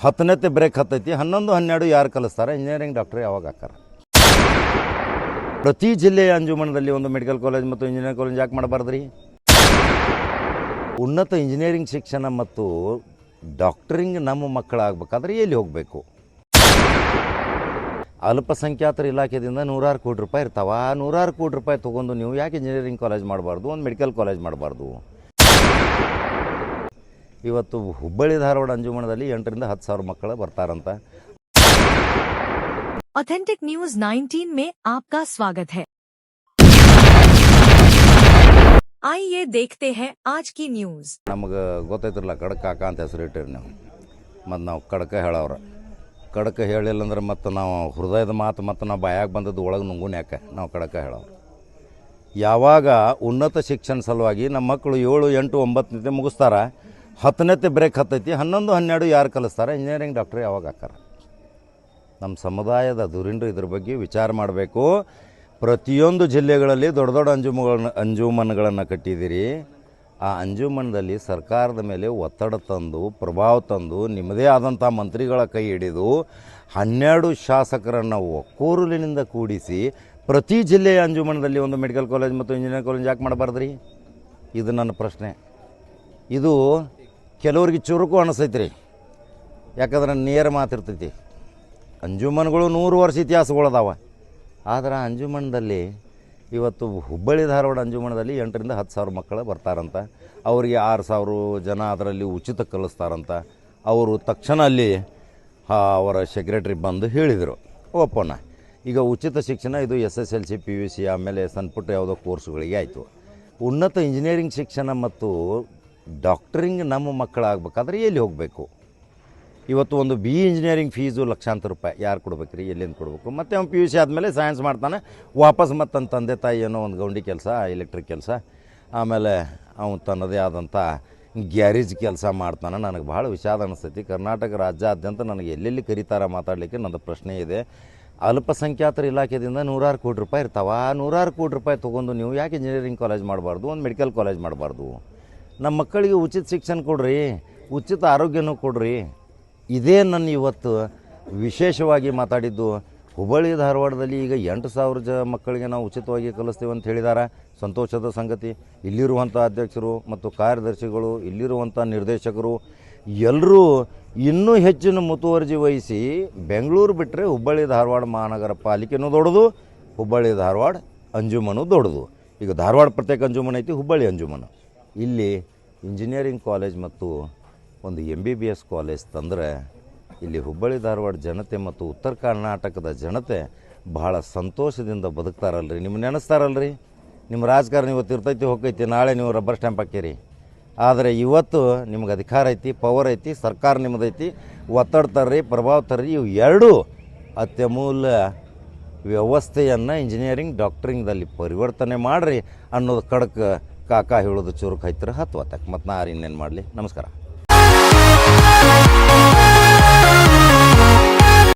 10ನೇತೆ break ಹತ್ತೈತಿ. 11 12 ಯಾರು ಕಲಿಸ್ತಾರೆ? Engineering doctor ಯಾವಾಗ ಹಾಕಾರ? ಪ್ರತಿ ಜಿಲ್ಲೆಯ ಅಂಜುಮನದಲ್ಲಿ ಒಂದು ಮೆಡಿಕಲ್ ಕಾಲೇಜ್ ಮತ್ತು ಇಂಜಿನಿಯರಿಂಗ್ ಕಾಲೇಜ್ ಯಾಕೆ ಮಾಡಬಾರ್ದ್ರಿ? ಉನ್ನತ ಇಂಜಿನಿಯರಿಂಗ್ ಶಿಕ್ಷಣ ಮತ್ತು ಡಾಕ್ಟರಿಂಗ್ ನಮ್ಮ ಮಕ್ಕಳಾಗಬೇಕಾದ್ರೆ ಎಲ್ಲಿ ಹೋಗಬೇಕು? ಅಲ್ಪಸಂಖ್ಯಾತರ ಇಲಾಖೆಯಿಂದ 100 ಕೋಟಿ ರೂಪಾಯಿ ಇರ್ತಾವ. 100 ಕೋಟಿ ರೂಪಾಯಿ ತೊಗೊಂಡು ನೀವು ಯಾಕೆ ಇಂಜಿನಿಯರಿಂಗ್ ಕಾಲೇಜ್ ಮಾಡಬಾರ್ದು, ಒಂದು ಮೆಡಿಕಲ್ ಕಾಲೇಜ್ ಮಾಡಬಾರ್ದು? ಇವತ್ತು ಹುಬ್ಬಳ್ಳಿ ಧಾರವಾಡ ಅಂಜುಮನದಲ್ಲಿ 8 ರಿಂದ 10 ಸಾವಿರ ಮಕ್ಕಳು ಬರ್ತಾರಂತ. ऑथेंटिक न्यूज 19 में आपका स्वागत है। आइए देखते हैं आज की न्यूज। ನಮಗೆ ಗೊತ್ತೈತಿರಲ್ಲ, ಕಡಕ ಕಾಕ ಅಂತ ಹೆಸರು ಇಟ್ಟಿರಿ ನೀವು. ಮತ್ತು ನಾವು ಕಡಕ ಹೇಳವ್ರ, ಕಡಕ ಹೇಳಿಲ್ಲ ಅಂದ್ರೆ ಮತ್ತು ನಾವು ಹೃದಯದ ಮಾತು ಮತ್ತು ನಾವು ಬಾಯಾಗ ಬಂದದ್ದು ಒಳಗೆ ನುಂಗುನ್ ಯಾಕೆ ನಾವು ಕಡಕ ಹೇಳವ್ರು. ಯಾವಾಗ ಉನ್ನತ ಶಿಕ್ಷಣ ಸಲುವಾಗಿ ನಮ್ಮ ಮಕ್ಕಳು 7, 8, 9ನೇತೆ ಮುಗಿಸ್ತಾರ, 10ನೇತೆ ಬ್ರೇಕ್ ಹತ್ತೈತಿ. 11, 12 ಯಾರು ಕಲಿಸ್ತಾರೆ? ಇಂಜಿನಿಯರಿಂಗ್ ಡಾಕ್ಟ್ರ್ ಯಾವಾಗ ಹಾಕಾರ? ನಮ್ಮ ಸಮುದಾಯದ ದುರಿಂಡು ಇದ್ರ ಬಗ್ಗೆ ವಿಚಾರ ಮಾಡಬೇಕು. ಪ್ರತಿಯೊಂದು ಜಿಲ್ಲೆಗಳಲ್ಲಿ ದೊಡ್ಡ ದೊಡ್ಡ ಅಂಜುಮನ್ಗಳನ್ನು ಕಟ್ಟಿದ್ದೀರಿ. ಆ ಅಂಜುಮನದಲ್ಲಿ ಸರ್ಕಾರದ ಮೇಲೆ ಒತ್ತಡ ತಂದು, ಪ್ರಭಾವ ತಂದು, ನಿಮ್ಮದೇ ಆದಂಥ ಮಂತ್ರಿಗಳ ಕೈ ಹಿಡಿದು 12 ಶಾಸಕರನ್ನು ಒಕ್ಕೋರುಲಿನಿಂದ ಕೂಡಿಸಿ ಪ್ರತಿ ಜಿಲ್ಲೆಯ ಅಂಜುಮನದಲ್ಲಿ ಒಂದು ಮೆಡಿಕಲ್ ಕಾಲೇಜ್ ಮತ್ತು ಇಂಜಿನಿಯರಿಂಗ್ ಕಾಲೇಜ್ ಯಾಕೆ ಮಾಡಬಾರ್ದ್ರಿ? ಇದು ನನ್ನ ಪ್ರಶ್ನೆ. ಇದು ಕೆಲವ್ರಿಗೆ ಚುರುಕು ಅನಿಸೈತ್ರಿ, ಯಾಕಂದ್ರೆ ನೇರ ಮಾತಿರ್ತೈತಿ. ಅಂಜುಮನ್ಗಳು 100 ವರ್ಷ ಇತಿಹಾಸಗಳದಾವ. ಆದರೆ ಅಂಜುಮನದಲ್ಲಿ ಇವತ್ತು ಹುಬ್ಬಳ್ಳಿ ಧಾರವಾಡ ಅಂಜುಮನದಲ್ಲಿ 8 ರಿಂದ 10 ಸಾವಿರ ಮಕ್ಕಳು ಬರ್ತಾರಂತ. ಅವರಿಗೆ 6,000 ಜನ ಅದರಲ್ಲಿ ಉಚಿತ ಕಲಿಸ್ತಾರಂತ. ಅವರು ತಕ್ಷಣ ಅಲ್ಲಿ ಅವರ ಸೆಕ್ರೆಟ್ರಿ ಬಂದು ಹೇಳಿದರು, ಒಪ್ಪೋಣ. ಈಗ ಉಚಿತ ಶಿಕ್ಷಣ ಇದು SSLC PUC ಆಮೇಲೆ ಸಣ್ಣಪುಟ್ಟ ಯಾವುದೋ ಕೋರ್ಸ್ಗಳಿಗೆ ಆಯಿತು. ಉನ್ನತ ಇಂಜಿನಿಯರಿಂಗ್ ಶಿಕ್ಷಣ ಮತ್ತು ಡಾಕ್ಟರಿಂಗ್ ನಮ್ಮ ಮಕ್ಕಳಾಗಬೇಕಾದ್ರೆ ಎಲ್ಲಿ ಹೋಗಬೇಕು? ಇವತ್ತು ಒಂದು BE ಇಂಜಿನಿಯರಿಂಗ್ ಫೀಸು ಲಕ್ಷಾಂತರ ರೂಪಾಯಿ. ಯಾರು ಕೊಡ್ಬೇಕು ರೀ? ಎಲ್ಲಿಂದ ಕೊಡಬೇಕು? ಮತ್ತು ಅವ್ನು PUC ಆದಮೇಲೆ ಸೈನ್ಸ್ ಮಾಡ್ತಾನೆ, ವಾಪಸ್ ಮತ್ತು ತನ್ನ ತಂದೆ ತಾಯಿ ಏನೋ ಒಂದು ಗೌಂಡಿ ಕೆಲಸ, ಎಲೆಕ್ಟ್ರಿಕ್ ಕೆಲಸ, ಆಮೇಲೆ ಅವನು ತನ್ನದೇ ಆದಂಥ ಗ್ಯಾರೇಜ್ ಕೆಲಸ ಮಾಡ್ತಾನೆ. ನನಗೆ ಭಾಳ ವಿಷಾದ ಅನಿಸ್ತೈತಿ. ಕರ್ನಾಟಕ ರಾಜ್ಯಾದ್ಯಂತ ನನಗೆ ಎಲ್ಲೆಲ್ಲಿ ಕರೀತಾರ ಮಾತಾಡಲಿಕ್ಕೆ ನನ್ನ ಪ್ರಶ್ನೆ ಇದೆ. ಅಲ್ಪಸಂಖ್ಯಾತರ ಇಲಾಖೆಯಿಂದ 100 ಕೋಟಿ ರೂಪಾಯಿ ಇರ್ತಾವ. 100 ಕೋಟಿ ರೂಪಾಯಿ ತೊಗೊಂಡು ನೀವು ಯಾಕೆ ಇಂಜಿನಿಯರಿಂಗ್ ಕಾಲೇಜ್ ಮಾಡಬಾರ್ದು, ಒಂದು ಮೆಡಿಕಲ್ ಕಾಲೇಜ್ ಮಾಡಬಾರ್ದು? ನಮ್ಮ ಮಕ್ಕಳಿಗೆ ಉಚಿತ ಶಿಕ್ಷಣ ಕೊಡ್ರಿ, ಉಚಿತ ಆರೋಗ್ಯನೂ ಕೊಡ್ರಿ. ಇದೇ ನನ್ನ ಇವತ್ತು ವಿಶೇಷವಾಗಿ ಮಾತಾಡಿದ್ದು. ಹುಬ್ಬಳ್ಳಿ ಧಾರವಾಡದಲ್ಲಿ ಈಗ 8,000 ಮಕ್ಕಳಿಗೆ ನಾವು ಉಚಿತವಾಗಿ ಕಲಿಸ್ತೀವಿ ಅಂತ ಹೇಳಿದ್ದಾರೆ. ಸಂತೋಷದ ಸಂಗತಿ. ಇಲ್ಲಿರುವಂಥ ಅಧ್ಯಕ್ಷರು ಮತ್ತು ಕಾರ್ಯದರ್ಶಿಗಳು, ಇಲ್ಲಿರುವಂಥ ನಿರ್ದೇಶಕರು ಎಲ್ಲರೂ ಇನ್ನೂ ಹೆಚ್ಚಿನ ಮುತುವರ್ಜಿ ವಹಿಸಿ ಬೆಂಗಳೂರು ಬಿಟ್ಟರೆ ಹುಬ್ಬಳ್ಳಿ ಧಾರವಾಡ ಮಹಾನಗರ ಪಾಲಿಕೆನೂ ದೊಡ್ಡದು, ಹುಬ್ಬಳ್ಳಿ ಧಾರವಾಡ ಅಂಜುಮನು ದೊಡ್ಡದು. ಈಗ ಧಾರವಾಡ ಪ್ರತ್ಯೇಕ ಅಂಜುಮನ್ ಐತಿ, ಹುಬ್ಬಳ್ಳಿ ಅಂಜುಮನು. ಇಲ್ಲಿ ಇಂಜಿನಿಯರಿಂಗ್ ಕಾಲೇಜ್ ಮತ್ತು ಒಂದು MBBS ಕಾಲೇಜ್ ತಂದರೆ ಇಲ್ಲಿ ಹುಬ್ಬಳ್ಳಿ ಧಾರವಾಡ ಜನತೆ ಮತ್ತು ಉತ್ತರ ಕರ್ನಾಟಕದ ಜನತೆ ಭಾಳ ಸಂತೋಷದಿಂದ ಬದುಕ್ತಾರಲ್ರಿ. ನಿಮ್ಗೆ ನೆನೆಸ್ತಾರಲ್ರಿ. ನಿಮ್ಮ ರಾಜಕಾರಣ ಇವತ್ತು ಇರ್ತೈತಿ, ಹೋಗ್ತೈತಿ, ನಾಳೆ ನೀವು ರಬ್ಬರ್ ಸ್ಟ್ಯಾಂಪ್ ಹಾಕಿರಿ. ಆದರೆ ಇವತ್ತು ನಿಮ್ಗೆ ಅಧಿಕಾರ ಐತಿ, ಪವರ್ ಐತಿ, ಸರ್ಕಾರ ನಿಮ್ಮದೈತಿ, ಒತ್ತಡ ತರ್ರಿ, ಪ್ರಭಾವ ತರ್ರಿ. ಇವು ಎರಡೂ ಅತ್ಯಮೂಲ್ಯ ವ್ಯವಸ್ಥೆಯನ್ನು ಇಂಜಿನಿಯರಿಂಗ್ ಡಾಕ್ಟ್ರಿಂಗ್ದಲ್ಲಿ ಪರಿವರ್ತನೆ ಮಾಡಿರಿ ಅನ್ನೋದು ಕಡಕ ಕಾಕ ಹೇಳೋದು ಚುರುಕು ಐತ್ರ 10 ಮತ್ತು ನಾ ಇನ್ನೇನು ಮಾಡಲಿ. ನಮಸ್ಕಾರ.